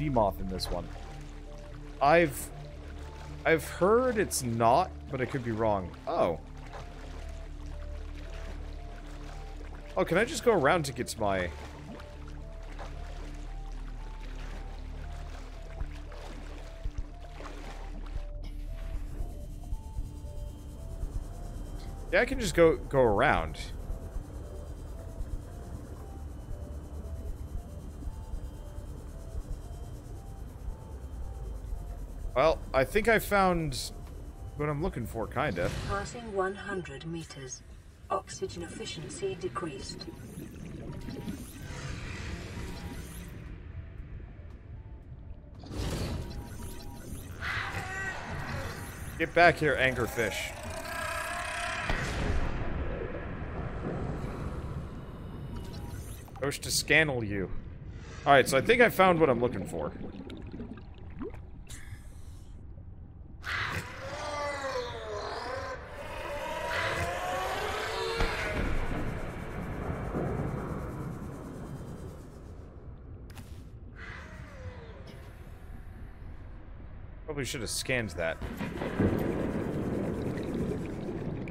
sea moth in this one. I've heard it's not, but I could be wrong. Oh. Oh, can I just go around to get to my... Yeah, I can just go around. Well, I think I found what I'm looking for, kinda. Passing 100 meters. Oxygen efficiency decreased. Get back here, anglerfish. Wish to scannel you. Alright, so I think I found what I'm looking for. Probably should have scanned that.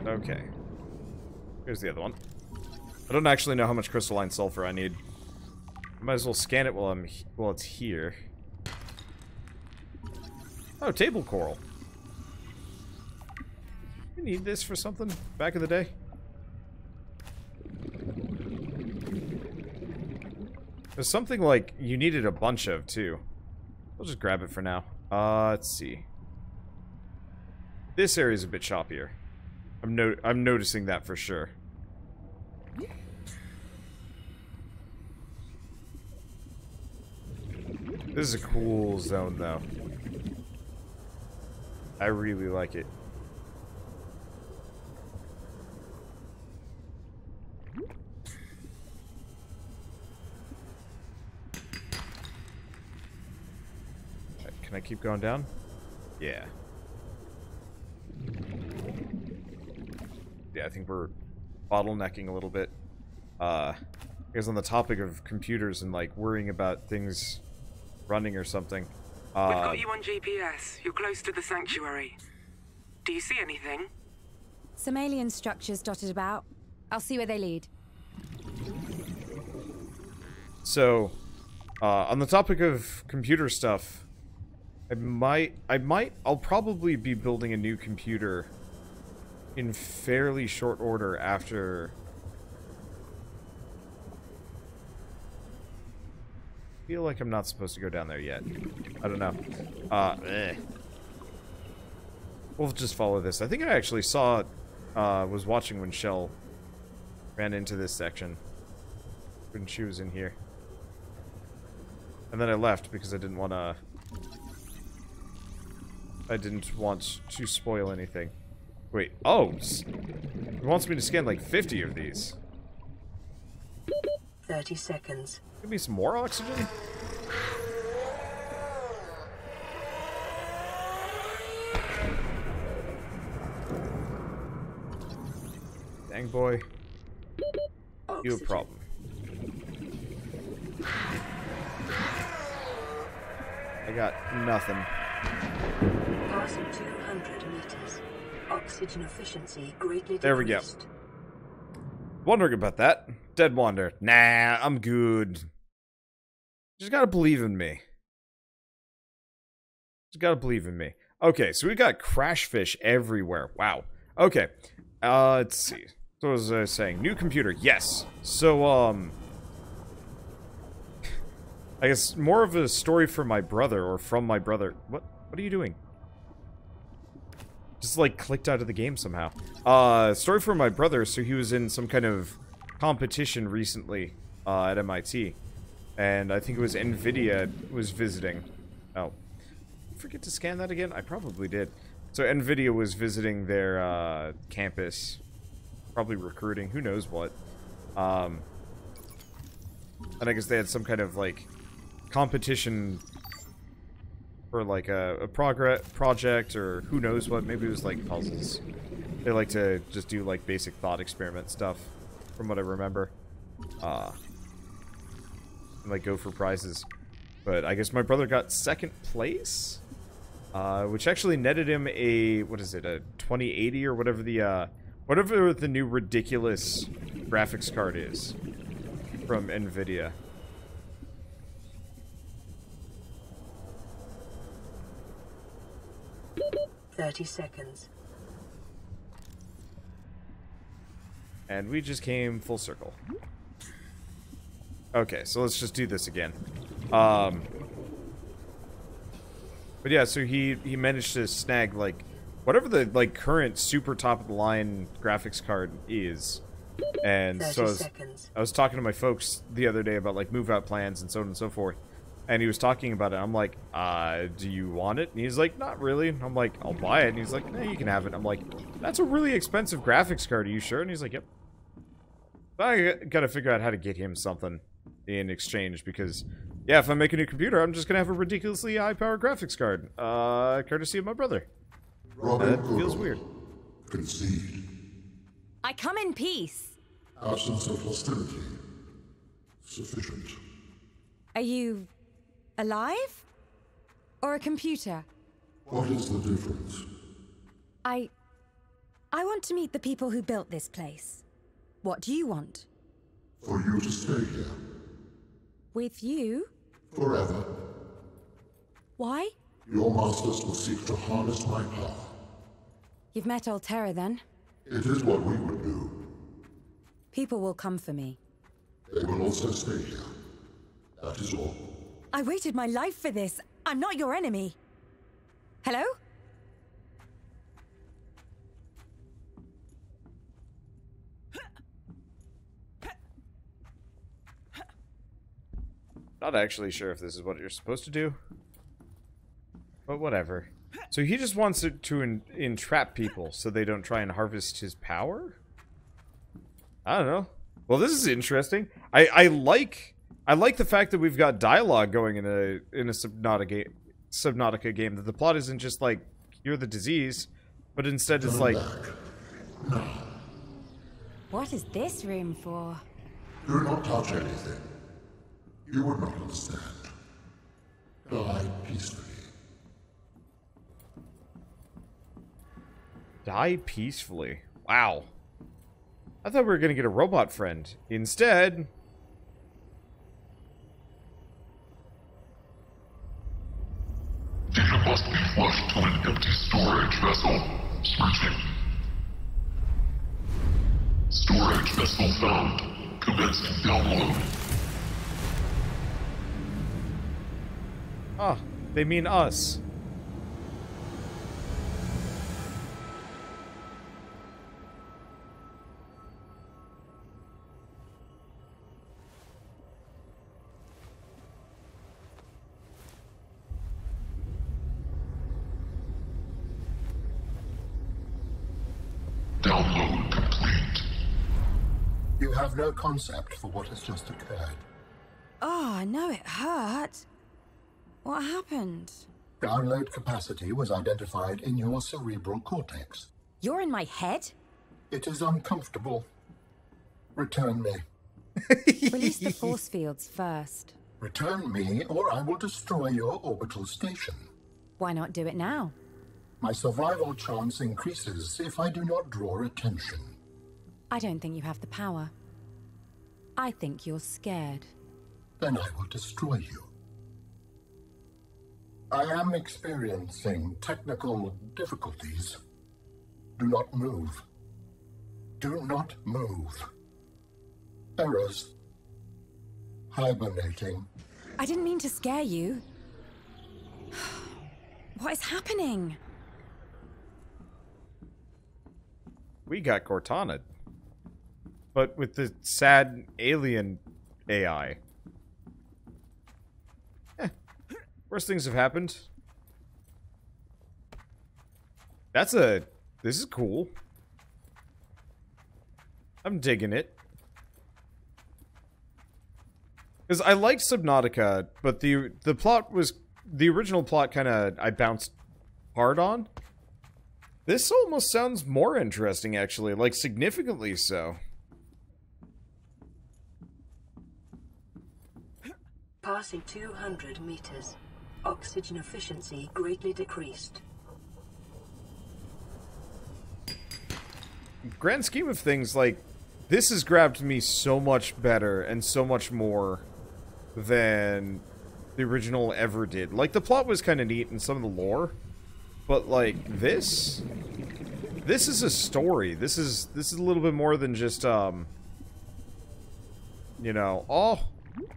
Okay. Here's the other one. I don't actually know how much crystalline sulfur I need. I might as well scan it while it's here. Oh, table coral. You need this for something back in the day? There's something like you needed a bunch of too. I'll just grab it for now. Let's see. This area is a bit choppier. I'm noticing that for sure. This is a cool zone, though. I really like it. Can I keep going down? Yeah. Yeah, I think we're bottlenecking a little bit. Because on the topic of computers and, like, worrying about things running or something. We've got you on GPS. You're close to the sanctuary. Do you see anything? Some alien structures dotted about. I'll see where they lead. So, on the topic of computer stuff, I'll probably be building a new computer in fairly short order after... I feel like I'm not supposed to go down there yet. I don't know. We'll just follow this. I think I actually saw, was watching when Shell ran into this section. When she was in here. And then I left because I didn't want to... I didn't want to spoil anything. Wait, oh! It wants me to scan like 50 of these. 30 seconds. Give me some more oxygen? Dang boy. You have a problem. I got nothing. Passing 200 meters. Oxygen efficiency greatly decreased. There we go. Wondering about that. Dead Wander. Nah, I'm good. Just gotta believe in me. Just gotta believe in me. Okay, so we got crash fish everywhere. Wow. Okay. Let's see. So what was I saying? New computer. Yes. So, I guess more of a story for my brother, or from my brother. What are you doing? Just, like, clicked out of the game somehow. Story for my brother, so he was in some kind of competition recently, at MIT. And I think it was NVIDIA was visiting. Oh. Did I forget to scan that again? I probably did. So NVIDIA was visiting their, campus. Probably recruiting, who knows what. And I guess they had some kind of, like, competition for, like, a project, or who knows what. Maybe it was, like, puzzles. They like to just do, like, basic thought experiment stuff, from what I remember. And, like, go for prizes. But I guess my brother got second place, which actually netted him a, what is it, a 2080 or whatever the new ridiculous graphics card is from NVIDIA. $30. And we just came full circle. Okay, so let's just do this again. But yeah, so he managed to snag, like, whatever the, like, current super top-of-the-line graphics card is. And so I was talking to my folks the other day about, like, move-out plans and so on and so forth. And he was talking about it. I'm like, do you want it? And he's like, not really. I'm like, I'll buy it. And he's like, you can have it. I'm like, that's a really expensive graphics card. Are you sure? And he's like, yep. I gotta figure out how to get him something in exchange because, yeah, if I make a new computer, I'm just gonna have a ridiculously high-powered graphics card, courtesy of my brother. That feels weird. Concede. I come in peace. Absence of hostility. Sufficient. Are you alive? Or a computer? What is the difference? I want to meet the people who built this place. What do you want? For you to stay here. With you? Forever. Why? Your masters will seek to harness my power. You've met Altera then? It is what we would do. People will come for me. They will also stay here. That is all. I waited my life for this. I'm not your enemy. Hello? Not actually sure if this is what you're supposed to do. But whatever. So he just wants to entrap people so they don't try and harvest his power? I don't know. Well, this is interesting. I like the fact that we've got dialogue going in a Subnautica game. That the plot isn't just like cure the disease, but instead it's like, what is this room for? Do not touch anything. You would not understand. Die peacefully. Die peacefully. Wow. I thought we were gonna get a robot friend. Instead, data must be flushed to an empty storage vessel. Switching. Storage vessel found. Commencing download. ah, they mean us. Download complete. You have no concept for what has just occurred. Oh, I know it hurt. What happened? Download capacity was identified in your cerebral cortex. You're in my head? It is uncomfortable. Return me. Release the force fields first. Return me, or I will destroy your orbital station. Why not do it now? My survival chance increases if I do not draw attention. I don't think you have the power. I think you're scared. Then I will destroy you. I am experiencing technical difficulties. Do not move. Do not move. Errors. Hibernating. I didn't mean to scare you. What is happening? We got Cortana. But with the sad alien AI. Worst things have happened. This is cool. I'm digging it. Because I liked Subnautica, but the plot was... The original plot I bounced hard on. This almost sounds more interesting, actually. Like, significantly so. Passing 200 meters. Oxygen efficiency greatly decreased. Grand scheme of things, like, this has grabbed me so much better and so much more than the original ever did. Like, the plot was kind of neat and some of the lore, but, like, this is a story. This is a little bit more than just, you know, oh,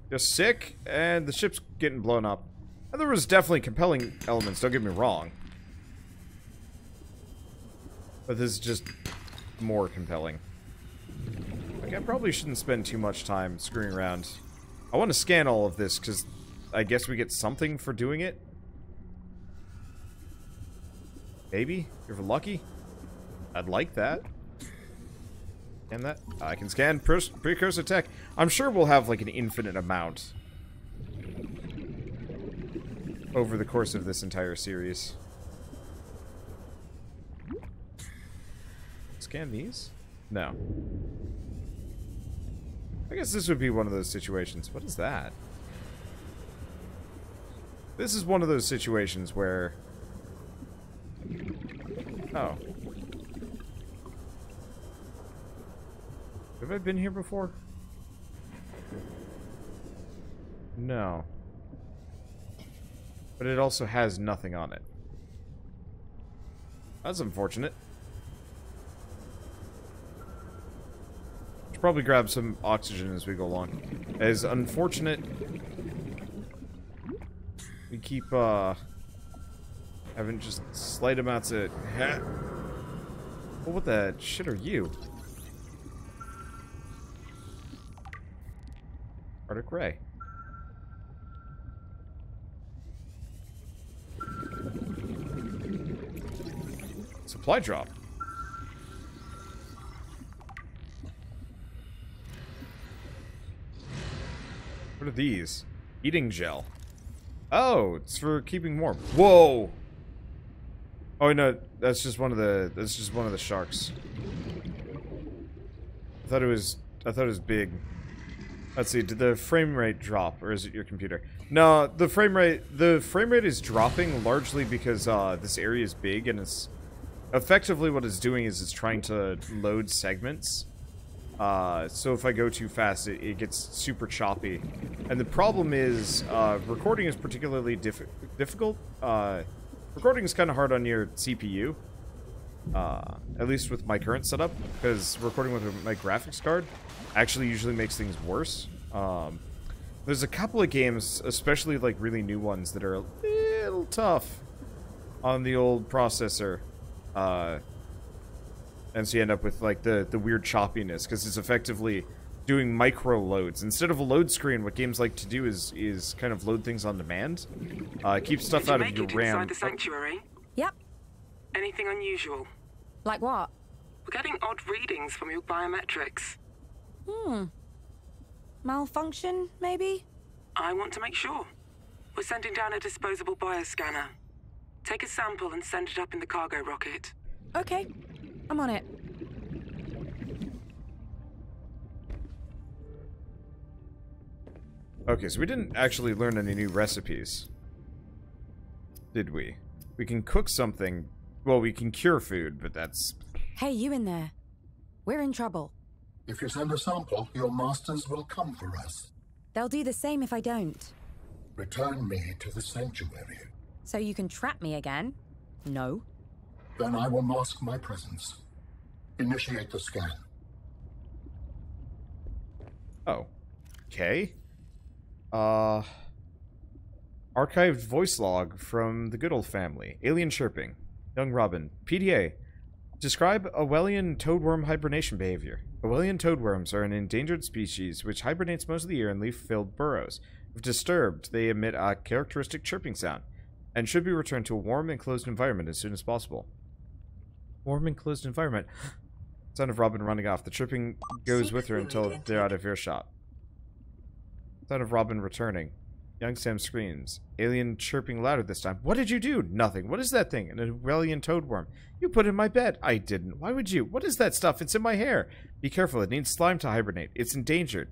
you're sick, and the ship's getting blown up. And there was definitely compelling elements, don't get me wrong. But this is just more compelling. Like, I probably shouldn't spend too much time screwing around. I want to scan all of this, because I guess we get something for doing it. Maybe? If we're lucky? I'd like that. Scan that? I can scan precursor tech. I'm sure we'll have, like, an infinite amount over the course of this entire series. Scan these? No. I guess this would be one of those situations. What is that? This is one of those situations where... Oh. Have I been here before? No. But it also has nothing on it. That's unfortunate. Should probably grab some oxygen as we go along. It is unfortunate. We keep, having just slight amounts of... Well, what the shit are you? Arctic Ray. Supply drop. What are these? Eating gel. Oh, it's for keeping warm. Whoa! Oh no, that's just one of the sharks. I thought it was big. Let's see, did the frame rate drop, or is it your computer? No, the frame rate is dropping largely because this area is big, and it's effectively what it's doing is it's trying to load segments. So if I go too fast, it gets super choppy. And the problem is, recording is particularly difficult. Recording is kind of hard on your CPU. At least with my current setup, because recording with my graphics card actually usually makes things worse. There's a couple of games, especially like really new ones, that are a little tough on the old processor. And so you end up with like the weird choppiness, because it's effectively doing micro loads. Instead of a load screen, what games like to do is kind of load things on demand. Keep stuff out of your RAM. Inside the sanctuary? Yep. Anything unusual? Like what? We're getting odd readings from your biometrics. Malfunction, maybe? I want to make sure. We're sending down a disposable bioscanner. Take a sample and send it up in the cargo rocket. Okay, I'm on it. Okay, so we didn't actually learn any new recipes. Did we? We can cook something. Well, we can cure food, but that's... Hey, you in there. We're in trouble. If you send a sample, your masters will come for us. They'll do the same if I don't. Return me to the sanctuary. So you can trap me again? No. Then I will mask my presence. Initiate the scan. Oh. Okay. Archived voice log from the good old family. Alien chirping. Young Robin. PDA. Describe Orwellian toadworm hibernation behavior. Orwellian toadworms are an endangered species which hibernates most of the year in leaf-filled burrows. If disturbed, they emit a characteristic chirping sound, and should be returned to a warm, enclosed environment as soon as possible. Warm, enclosed environment. Sound of Robin running off. The chirping goes with her until they're out of earshot. Sound of Robin returning. Young Sam screams. Alien chirping louder this time. What did you do? Nothing. What is that thing? An Orwellian toadworm. You put it in my bed. I didn't. Why would you? What is that stuff? It's in my hair. Be careful. It needs slime to hibernate. It's endangered.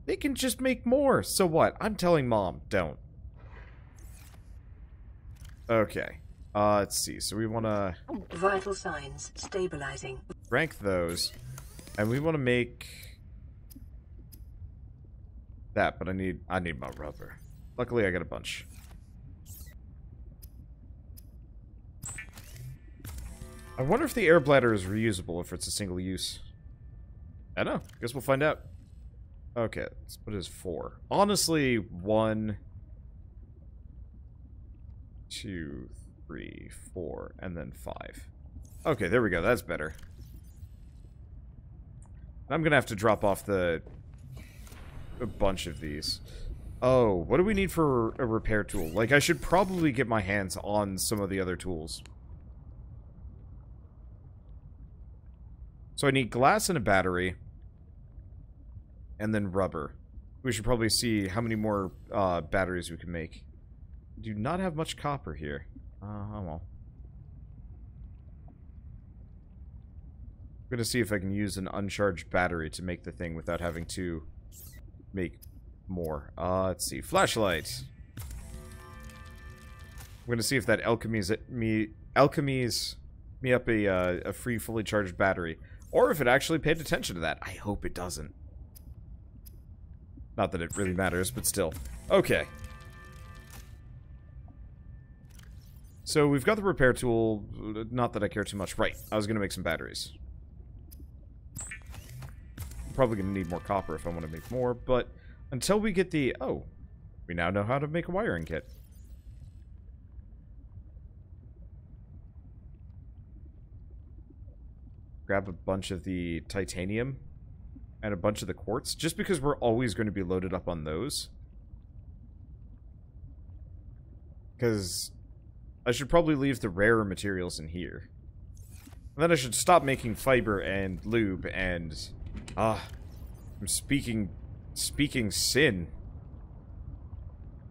They can just make more. So what? I'm telling Mom, don't. Okay. Let's see. So we want to Vital signs stabilizing. rank those. And we want to make that, but I need my rubber. Luckily, I got a bunch. I wonder if the air bladder is reusable if it's a single use. I don't know. Guess we'll find out. Okay, let's put it as 4. Honestly, 1, 2, 3, 4, and then 5. Okay, there we go. That's better. I'm gonna have to drop off a bunch of these. Oh, what do we need for a repair tool? Like, I should probably get my hands on some of the other tools. So I need glass and a battery. And then rubber. We should probably see how many more batteries we can make. Do not have much copper here. Oh well. I'm gonna see if I can use an uncharged battery to make the thing without having to make more. Let's see. Flashlight. I'm gonna see if that alchemies me up a free fully charged battery. Or if it actually paid attention to that. I hope it doesn't. Not that it really matters, but still. Okay. So we've got the repair tool. Not that I care too much. Right. I was going to make some batteries. I'm probably going to need more copper if I want to make more, but until we get the... Oh. We now know how to make a wiring kit. Grab a bunch of the titanium and a bunch of the quartz, just because we're always going to be loaded up on those. Because I should probably leave the rarer materials in here. And then I should stop making fiber and lube and... I'm speaking sin.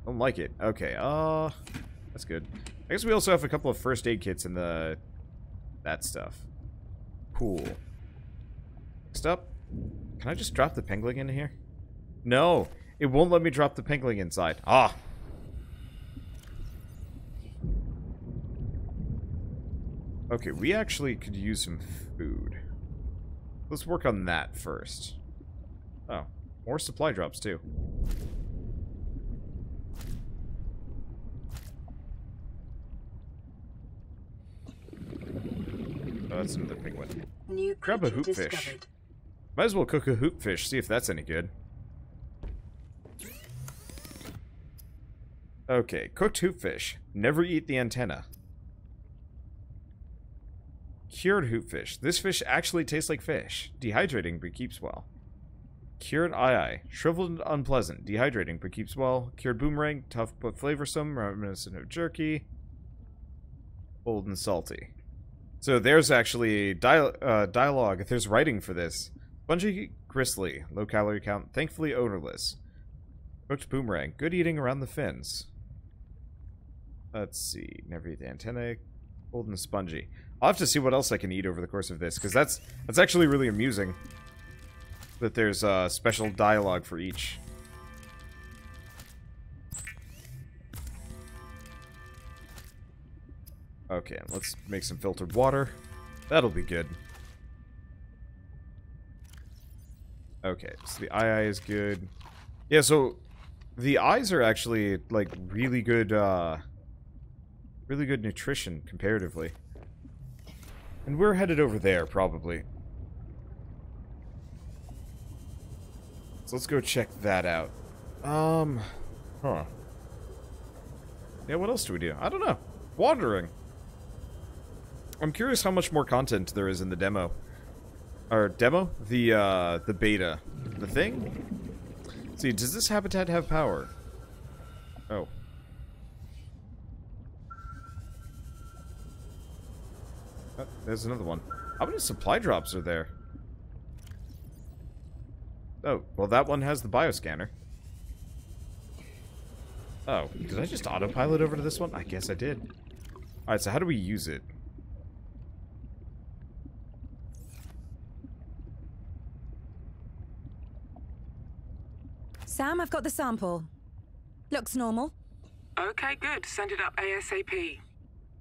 Don't like it. Okay, that's good. I guess we also have a couple of first aid kits in that stuff. Cool. Next up, can I just drop the pengling in here? No, it won't let me drop the pengling inside. Ah. Okay, we actually could use some food. Let's work on that first. Oh, more supply drops too. Oh, that's another penguin. New Grab a creature hoopfish. discovered. Might as well cook a hoopfish, see if that's any good. Okay, cooked hoopfish. Never eat the antenna. Cured hoopfish. This fish actually tastes like fish. Dehydrating, but keeps well. Cured eye. Shriveled and unpleasant. Dehydrating, but keeps well. Cured boomerang. Tough but flavorsome. Reminiscent of jerky. Old and salty. So there's actually dialogue. There's writing for this. Spongy, gristly. Low calorie count. Thankfully odorless. Cooked boomerang. Good eating around the fins. Let's see. Never eat the antennae. Cold and spongy. I'll have to see what else I can eat over the course of this, because that's actually really amusing. That there's special dialogue for each. Okay, let's make some filtered water. That'll be good. Okay, so the eye is good. Yeah, so the eyes are actually like really good nutrition comparatively. And we're headed over there probably. So let's go check that out. Huh. Yeah, what else do we do? I don't know. Wandering. I'm curious how much more content there is in the demo. Or demo? The beta. The thing? Let's see, does this habitat have power? Oh. Oh, there's another one. How many supply drops are there? Oh, well that one has the bioscanner. Oh, did I just autopilot over to this one? I guess I did. Alright, so how do we use it? Sam, I've got the sample. Looks normal. Okay, good. Send it up ASAP.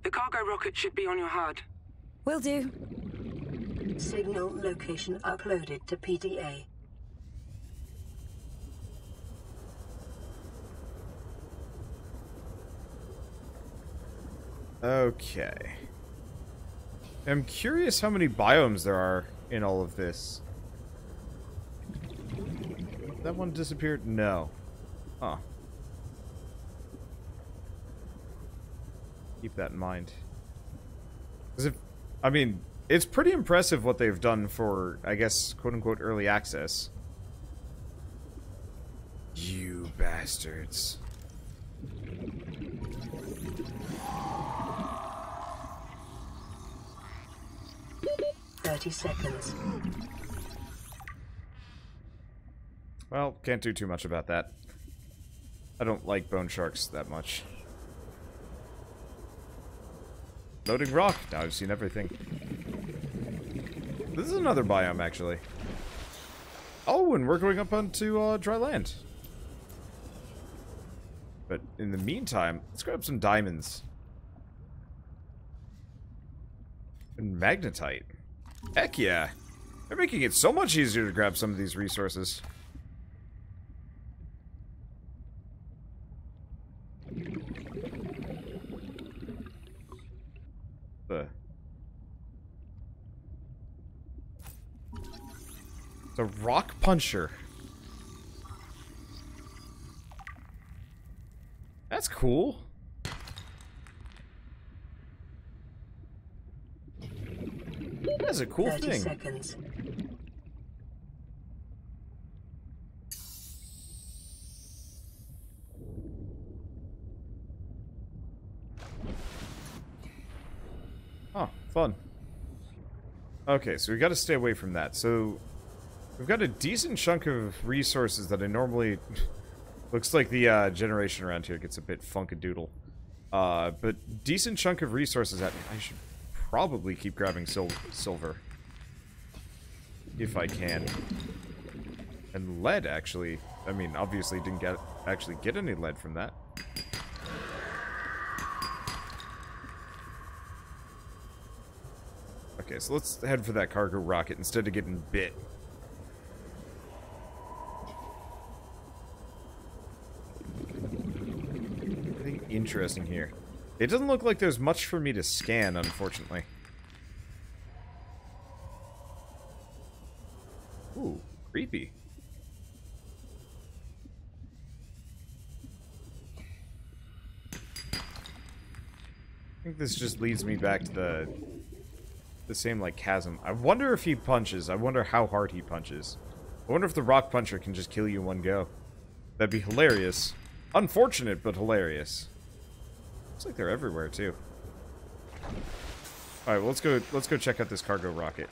The cargo rocket should be on your HUD. Will do. Signal location uploaded to PDA. Okay. I'm curious how many biomes there are in all of this. That one disappeared? No. Huh. Keep that in mind. 'Cause I mean, it's pretty impressive what they've done for, I guess, quote-unquote, early access. You bastards. Seconds. Well, can't do too much about that. I don't like bone sharks that much. Loading rock. Now I've seen everything. This is another biome, actually. Oh, and we're going up onto dry land. But in the meantime, let's grab some diamonds. And magnetite. Heck yeah. They're making it so much easier to grab some of these resources. The rock puncher. That's cool. That's a cool 30 thing. seconds. Oh, fun. Okay, so we got to stay away from that. So we've got a decent chunk of resources that I normally... Looks like the generation around here gets a bit funkadoodle. But decent chunk of resources that I should probably keep grabbing silver. If I can. And lead, actually. I mean, obviously didn't actually get any lead from that. Okay, so let's head for that cargo rocket instead of getting bit. Anything interesting here? It doesn't look like there's much for me to scan, unfortunately. Ooh, creepy. I think this just leads me back to the same, like, chasm. I wonder if he punches. I wonder how hard he punches. I wonder if the rock puncher can just kill you in one go. That'd be hilarious. Unfortunate, but hilarious. Looks like they're everywhere, too. Alright, well, let's go check out this cargo rocket.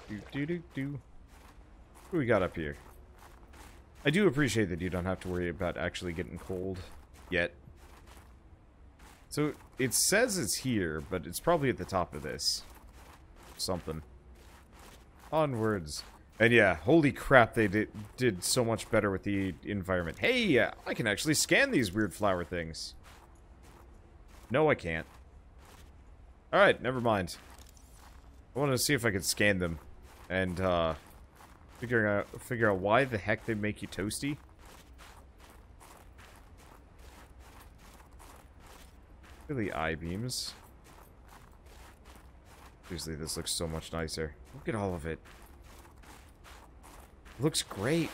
What do we got up here? I do appreciate that you don't have to worry about actually getting cold yet. So, it says it's here, but it's probably at the top of this. Something. Onwards. And yeah, holy crap, they did so much better with the environment. Hey, I can actually scan these weird flower things. No, I can't. Alright, never mind. I want to see if I can scan them. And, figure out why the heck they make you toasty. Really I-beams. Seriously, this looks so much nicer. Look at all of it. It looks great.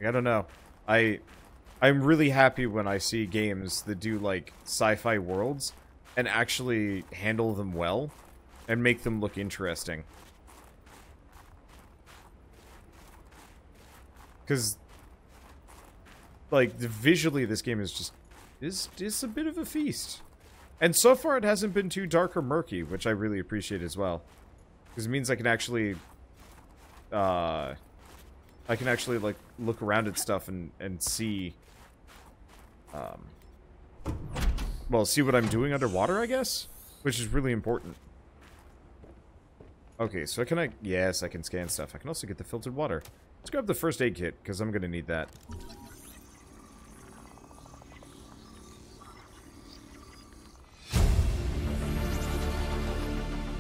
I don't know. I'm really happy when I see games that do, like, sci-fi worlds and actually handle them well and make them look interesting. Because, like, visually this game is just is a bit of a feast. And so far it hasn't been too dark or murky, which I really appreciate as well. Because it means I can actually like look around at stuff and see well, see what I'm doing underwater, I guess. which is really important. Okay, so can I... Yes, I can scan stuff. I can also get the filtered water. Let's grab the first aid kit, because I'm going to need that.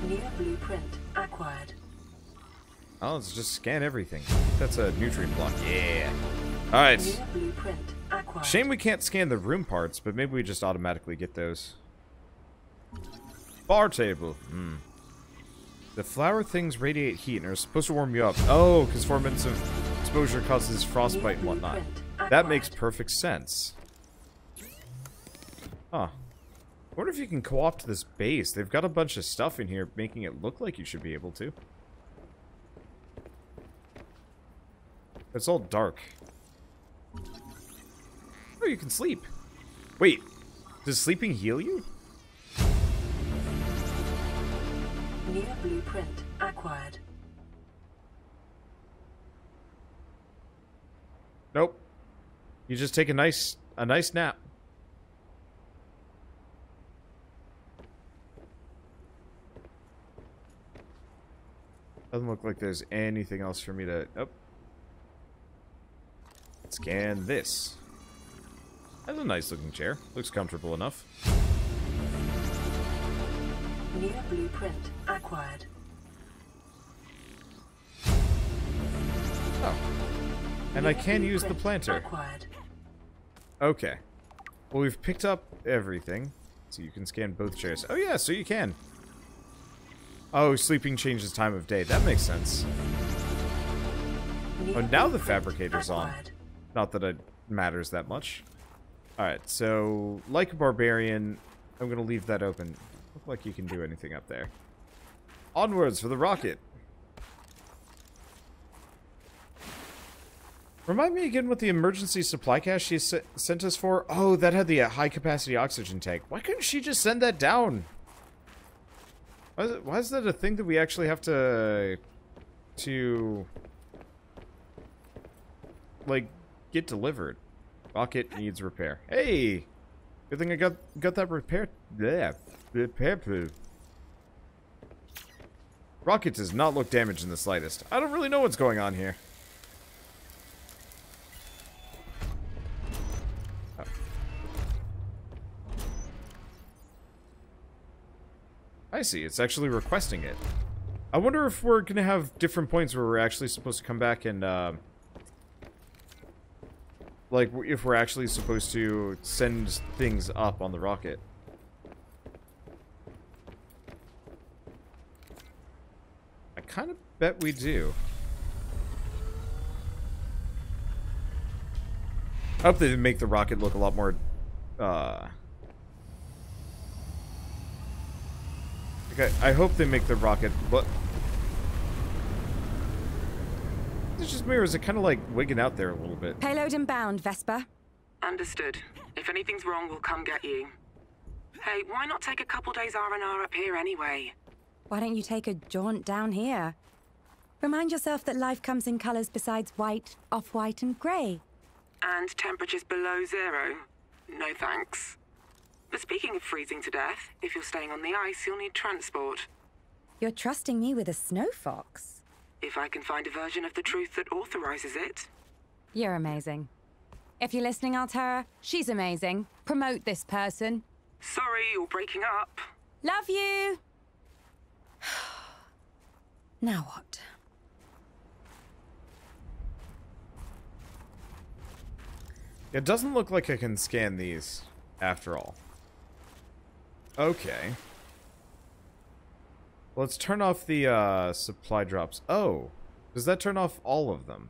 New blueprint acquired. Oh, let's just scan everything. That's a nutrient block. Yeah. Alright. New blueprint acquired. Shame we can't scan the room parts, but maybe we just automatically get those. Bar table. Hmm. The flower things radiate heat and are supposed to warm you up. Oh, because 4 minutes of exposure causes frostbite and whatnot. That makes perfect sense. Huh. I wonder if you can co-opt this base. They've got a bunch of stuff in here, making it look like you should be able to. It's all dark. Oh, you can sleep. Wait, does sleeping heal you? New blueprint acquired. Nope. You just take a nice nap. Doesn't look like there's anything else for me to... Oh. Scan this. That's a nice looking chair. Looks comfortable enough. New blueprint acquired. Oh. And I can use the planter. Acquired. Okay. Well, we've picked up everything. So you can scan both chairs. Oh yeah, so you can. Oh, sleeping changes time of day. That makes sense. Oh, now the fabricator's on. Not that it matters that much. Alright, so, like a barbarian, I'm going to leave that open. Look like you can do anything up there. Onwards for the rocket! Remind me again what the emergency supply cache she sent us for? Oh, that had the high-capacity oxygen tank. Why couldn't she just send that down? Why is that a thing that we actually have to like, get delivered? Rocket needs repair. Hey! Good thing I got that repaired. Yeah. Repair. Rocket does not look damaged in the slightest. I don't really know what's going on here. Oh. I see. It's actually requesting it. I wonder if we're gonna have different points where we're actually supposed to come back and, like, if we're actually supposed to send things up on the rocket. I kind of bet we do. I hope they make the rocket look a lot more, okay, I hope they make the rocket look... It's just mirrors, it kind of like wigging out there a little bit. Payload inbound, Vesper. Understood. If anything's wrong, we'll come get you. Hey, why not take a couple days R&R up here anyway? Why don't you take a jaunt down here? Remind yourself that life comes in colors besides white, off-white, and grey. And temperatures below 0? No thanks. But speaking of freezing to death, if you're staying on the ice, you'll need transport. You're trusting me with a snow fox. If I can find a version of the truth that authorizes it. You're amazing. If you're listening, Altera, she's amazing. Promote this person. Sorry, you're breaking up. Love you! Now what? It doesn't look like I can scan these, after all. Okay. Let's turn off the, supply drops. Oh! Does that turn off all of them?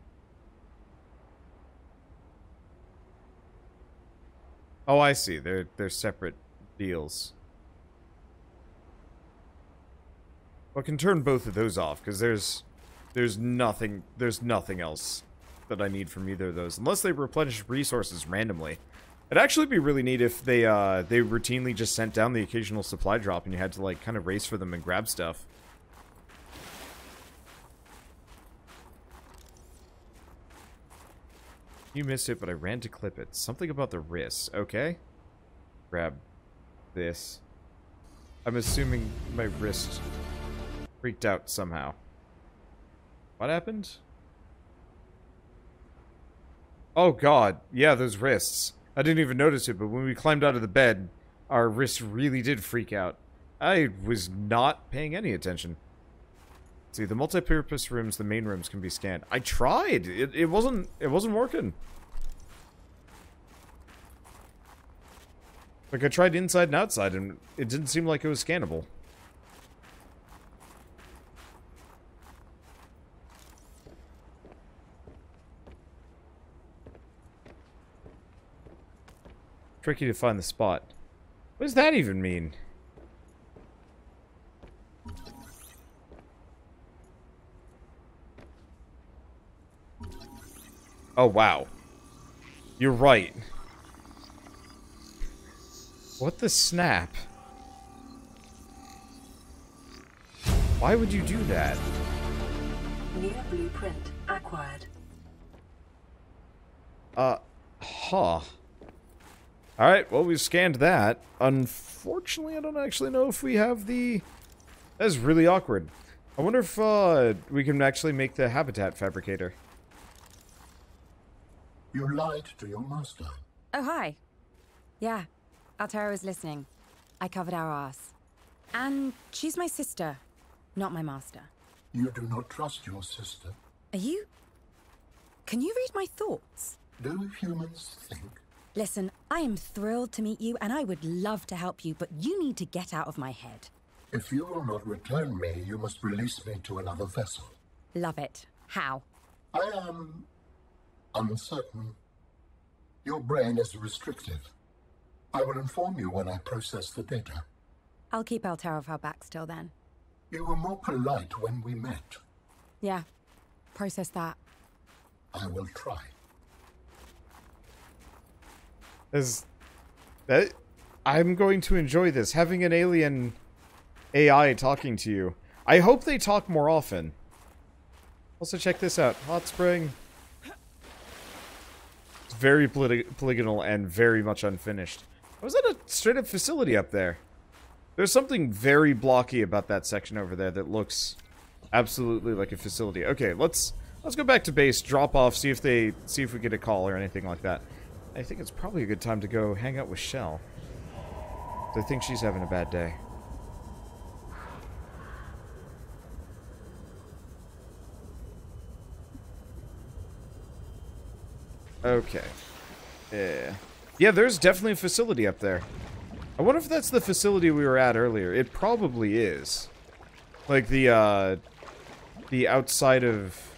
Oh, I see. They're separate deals. Well, I can turn both of those off, because there's nothing else that I need from either of those. Unless they replenish resources randomly. It'd actually be really neat if they routinely just sent down the occasional supply drop and you had to, like, kind of race for them and grab stuff. You missed it, but I ran to clip it. Something about the wrists. Okay. Grab this. I'm assuming my wrist freaked out somehow. What happened? Oh god, yeah, those wrists. I didn't even notice it, but when we climbed out of the bed, our wrists really did freak out. I was not paying any attention. See, the multi-purpose rooms, the main rooms can be scanned. I tried! It wasn't working. Like, I tried inside and outside, and it didn't seem like it was scannable. Tricky to find the spot. What does that even mean? Oh, wow. You're right. What the snap? Why would you do that? New blueprint acquired. Huh. Alright, well, we've scanned that. Unfortunately, I don't actually know if we have the... That is really awkward. I wonder if, we can actually make the habitat fabricator. You lied to your master. Oh, hi. Yeah, Altera was listening. I covered our ass. And she's my sister, not my master. You do not trust your sister. Are you... Can you read my thoughts? Do humans think? Listen, I am thrilled to meet you, and I would love to help you, but you need to get out of my head. If you will not return me, you must release me to another vessel. Love it. How? I am uncertain. Your brain is restrictive. I will inform you when I process the data. I'll keep Altera off our backs till then. You were more polite when we met. Yeah, process that. I will try. I'm going to enjoy this. Having an alien AI talking to you. I hope they talk more often. Also, check this out. Hot spring. It's very polygonal and very much unfinished. Was that a straight-up facility up there? There's something very blocky about that section over there that looks absolutely like a facility. Okay, let's go back to base, drop off, see if we get a call or anything like that. I think it's probably a good time to go hang out with Shell. I think she's having a bad day. Okay. Yeah, there's definitely a facility up there. I wonder if that's the facility we were at earlier. It probably is. Like the outside of...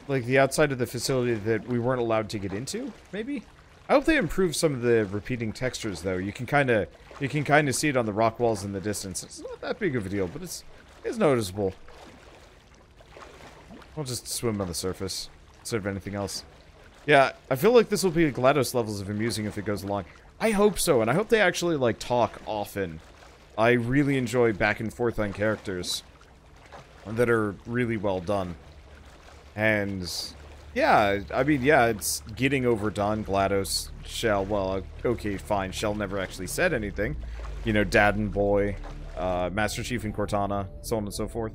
Like the outside of the facility that we weren't allowed to get into, maybe? I hope they improve some of the repeating textures, though. You can kind of see it on the rock walls in the distance. It's not that big of a deal, but it's noticeable. I'll just swim on the surface instead of anything else. Yeah, I feel like this will be GLaDOS levels of amusing if it goes along. I hope so, and I hope they actually, like, talk often. I really enjoy back and forth on characters that are really well done. And, yeah, I mean, yeah, it's getting overdone. GLaDOS, Shell, well, okay, fine. Shell never actually said anything. You know, Dad and Boy, Master Chief and Cortana, so on and so forth.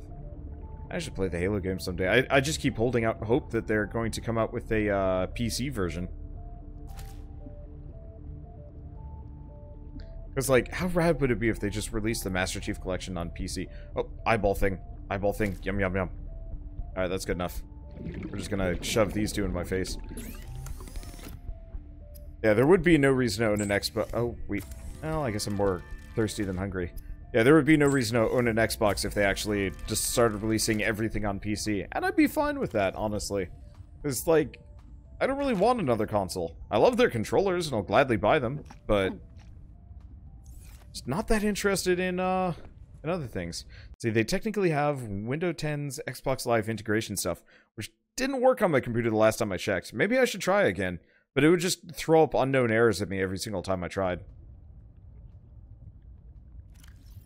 I should play the Halo game someday. I just keep holding out hope that they're going to come out with a PC version. Because, like, how rad would it be if they just released the Master Chief Collection on PC? Oh, eyeball thing. Eyeball thing. Yum, yum, yum. Alright, that's good enough. We're just gonna shove these two in my face. Yeah, there would be no reason to own an Xbox. Oh, wait. Well, I guess I'm more thirsty than hungry. Yeah, there would be no reason to own an Xbox if they actually just started releasing everything on PC. And I'd be fine with that, honestly. Because, like, I don't really want another console. I love their controllers, and I'll gladly buy them, but... just not that interested in other things. See, they technically have Windows 10's Xbox Live integration stuff, which didn't work on my computer the last time I checked. Maybe I should try again, but it would just throw up unknown errors at me every single time I tried.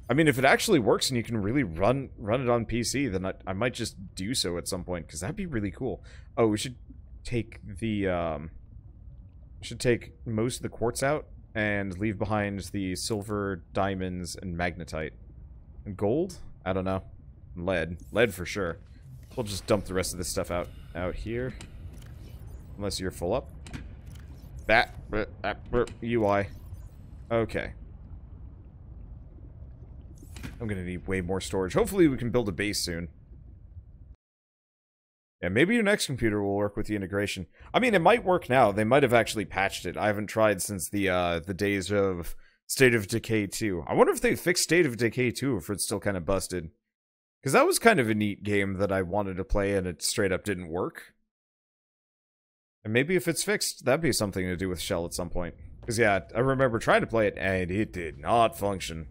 I mean, if it actually works and you can really run it on PC, then I might just do so at some point, because that'd be really cool. Oh, we should take the, we should take most of the quartz out and leave behind the silver, diamonds, and magnetite. And gold? I don't know. Lead. Lead for sure. We'll just dump the rest of this stuff out here. Unless you're full up. That UI. Okay. I'm gonna need way more storage. Hopefully we can build a base soon. Yeah, maybe your next computer will work with the integration. I mean, it might work now. They might have actually patched it. I haven't tried since the days of State of Decay 2. I wonder if they fixed State of Decay 2, if it's still kind of busted. Because that was kind of a neat game that I wanted to play, and it straight up didn't work. And maybe if it's fixed, that'd be something to do with Shell at some point. Because, yeah, I remember trying to play it, and it did not function.